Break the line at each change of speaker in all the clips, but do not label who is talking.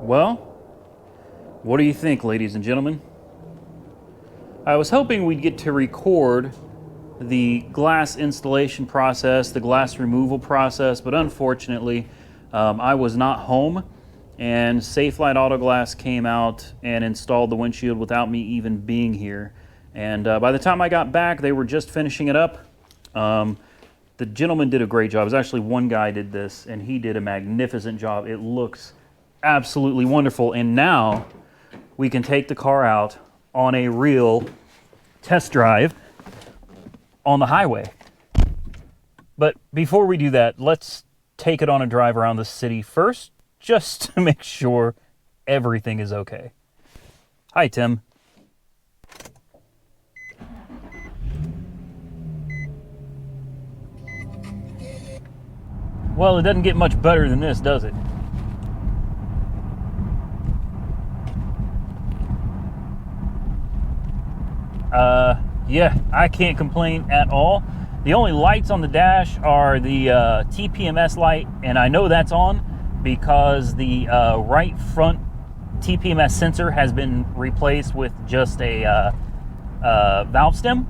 Well, what do you think, ladies and gentlemen? I was hoping we'd get to record the glass installation process, the glass removal process, but unfortunately, I was not home, and Safelite Auto Glass came out and installed the windshield without me even being here. And by the time I got back, they were just finishing it up. The gentleman did a great job. It was actually one guy did this, and he did a magnificent job. It looks absolutely wonderful. And now we can take the car out on a real test drive on the highway. But before we do that, let's take it on a drive around the city first, just to make sure everything is okay. Hi, Tim. Well, it doesn't get much better than this, does it? Yeah, I can't complain at all. The only lights on the dash are the TPMS light, and I know that's on because the right front TPMS sensor has been replaced with just a valve stem.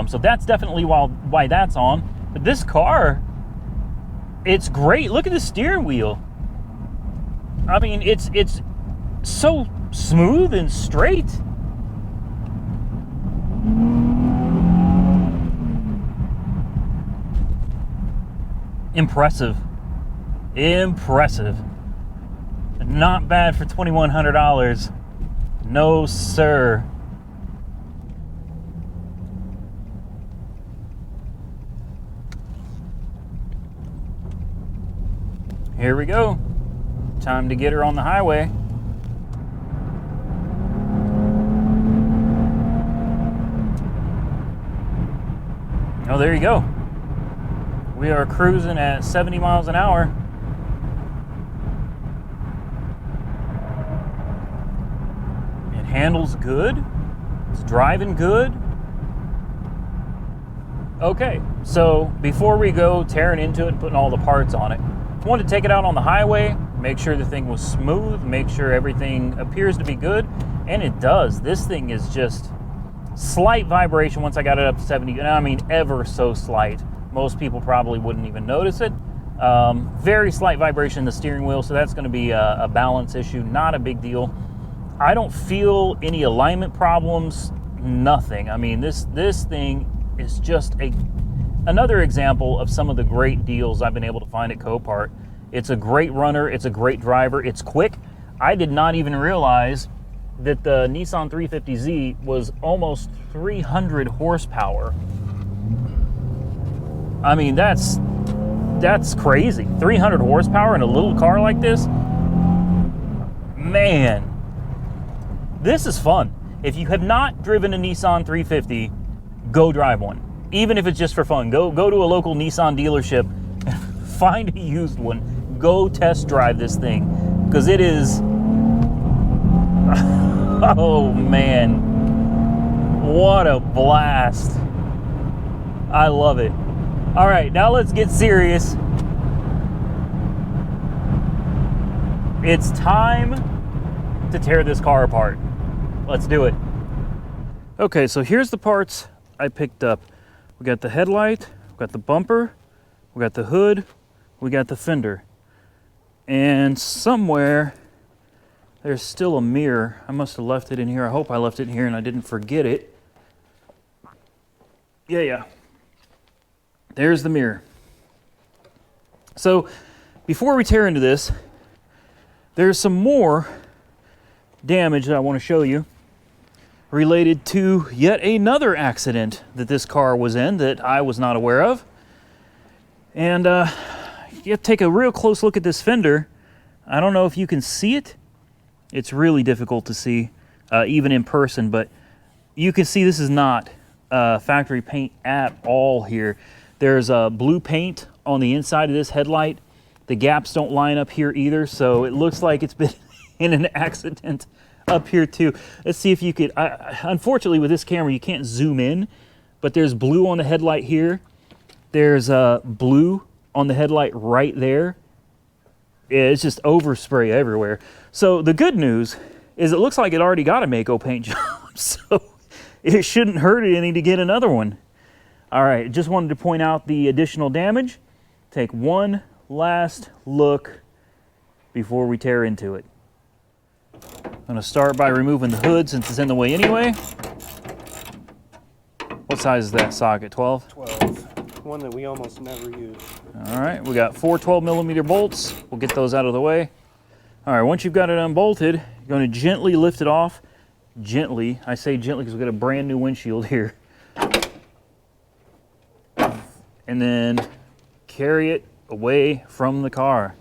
So that's definitely why that's on. But this car, it's great. Look at the steering wheel. I mean, it's so smooth and straight. Impressive. Not bad for $2,100. No, sir. Here we go. Time to get her on the highway. Oh, there you go. We are cruising at 70 miles an hour. It handles good. It's driving good. Okay, so before we go tearing into it and putting all the parts on it, I wanted to take it out on the highway, make sure the thing was smooth, make sure everything appears to be good, and it does. This thing is just slight vibration once I got it up to 70, and I mean ever so slight. Most people probably wouldn't even notice it. Very slight vibration in the steering wheel, so that's going to be a balance issue, not a big deal. I don't feel any alignment problems, nothing. I mean, this thing is just another example of some of the great deals I've been able to find at Copart. It's a great runner, it's a great driver, it's quick. I did not even realize that the Nissan 350z was almost 300 horsepower. I mean, that's crazy. 300 horsepower in a little car like this? Man, this is fun. If you have not driven a Nissan 350, go drive one. Even if it's just for fun. Go to a local Nissan dealership and find a used one. Go test drive this thing, because it is... Oh, man. What a blast. I love it. All right, now let's get serious. It's time to tear this car apart. Let's do it. Okay, so here's the parts I picked up. We got the headlight, we got the bumper, we got the hood, we got the fender. And somewhere there's still a mirror. I must have left it in here. I hope I left it in here and I didn't forget it. Yeah. There's the mirror. So before we tear into this, there's some more damage that I want to show you related to yet another accident that this car was in that I was not aware of. And you have to take a real close look at this fender. I don't know if you can see it. It's really difficult to see, even in person, but you can see this is not factory paint at all here. There's blue paint on the inside of this headlight. The gaps don't line up here either, so it looks like it's been in an accident up here too. Let's see if you could, unfortunately with this camera you can't zoom in, but there's blue on the headlight here. There's blue on the headlight right there. Yeah, it's just overspray everywhere. So the good news is it looks like it already got a Mako paint job, so it shouldn't hurt it any to get another one. All right, just wanted to point out the additional damage. Take one last look before we tear into it. I'm gonna start by removing the hood since it's in the way anyway. What size is that socket, 12?
12, one that we almost never use.
All right, we got 4 12mm bolts. We'll get those out of the way. All right, once you've got it unbolted, you're gonna gently lift it off. Gently, I say gently because we've got a brand new windshield here. And then carry it away from the car.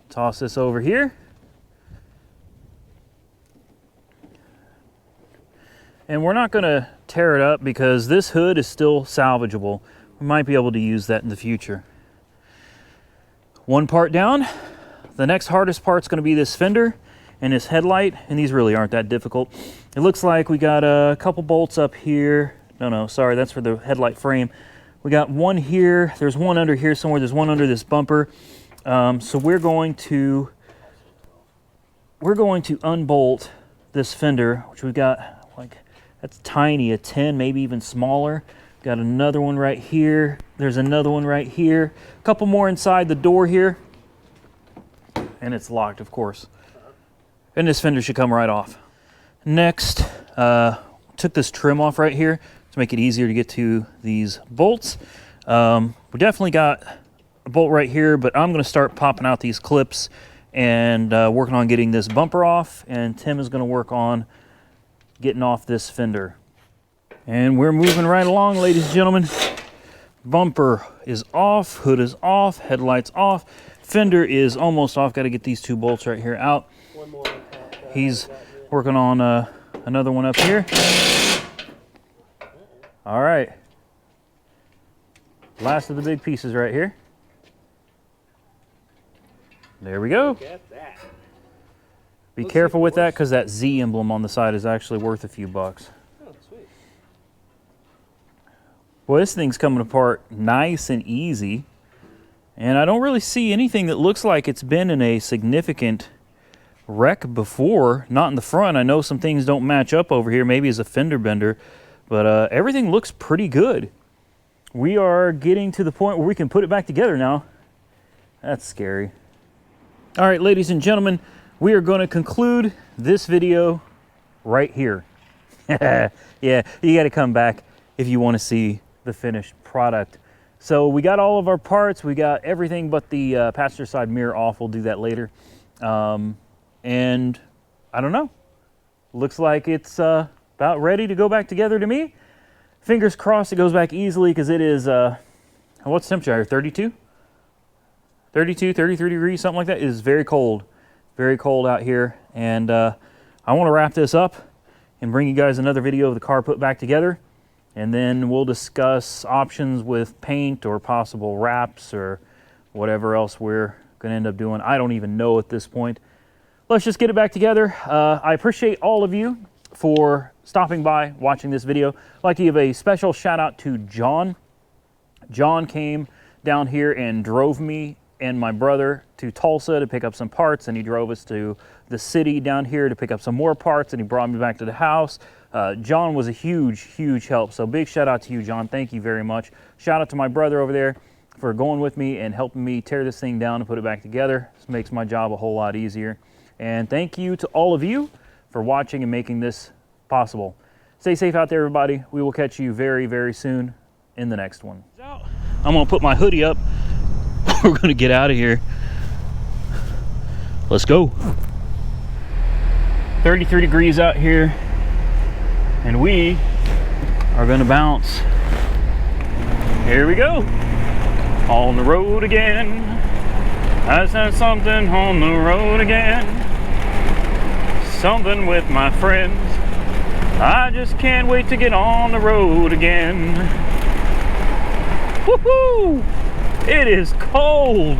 Toss this over here. And we're not gonna tear it up because this hood is still salvageable. We might be able to use that in the future. One part down. The next hardest part's gonna be this fender and this headlight, and these really aren't that difficult. It looks like we got a couple bolts up here. No, sorry, that's for the headlight frame. We got one here, there's one under here somewhere, there's one under this bumper. So we're going to unbolt this fender, which we've got like, that's tiny, a 10, maybe even smaller. Got another one right here. There's another one right here. A couple more inside the door here. And it's locked, of course. And this fender should come right off. Next, took this trim off right here to make it easier to get to these bolts. We definitely got a bolt right here, but I'm gonna start popping out these clips and working on getting this bumper off, and Tim is gonna work on getting off this fender. And we're moving right along, ladies and gentlemen. Bumper is off, hood is off, headlights off, fender is almost off. Got to get these two bolts right here out.
One more.
He's working on another one up here. All right. Last of the big pieces right here. There we go.
Look at that.
Be careful with that because that Z emblem on the side is actually worth a few bucks.
Oh, sweet.
Boy, this thing's coming apart nice and easy. And I don't really see anything that looks like it's been in a significant wreck before. Not in the front. I know some things don't match up over here. Maybe as a fender bender. But everything looks pretty good. We are getting to the point where we can put it back together now. That's scary. All right, ladies and gentlemen, we are going to conclude this video right here. Yeah, you got to come back if you want to see the finished product. So we got all of our parts. We got everything but the passenger side mirror off. We'll do that later. And I don't know. Looks like it's about ready to go back together to me. Fingers crossed it goes back easily because it is, what's the temperature here, 32? 32, 33 degrees, something like that. It is very cold out here. And I want to wrap this up and bring you guys another video of the car put back together. And then we'll discuss options with paint or possible wraps or whatever else we're going to end up doing. I don't even know at this point. Let's just get it back together. I appreciate all of you for stopping by, watching this video. I'd like to give a special shout out to John. John came down here and drove me and my brother to Tulsa to pick up some parts, and he drove us to the city down here to pick up some more parts, and he brought me back to the house. John was a huge help, so big shout out to you, John. Thank you very much. Shout out to my brother over there for going with me and helping me tear this thing down and put it back together. This makes my job a whole lot easier. And thank you to all of you for watching and making this possible. Stay safe out there, everybody. We will catch you very soon in the next one. I'm gonna put my hoodie up. We're gonna get out of here. Let's go. 33 degrees out here, and we are gonna bounce. Here we go. On the road again. I said something on the road again. Something with my friends. I just can't wait to get on the road again. Woohoo! It is cold.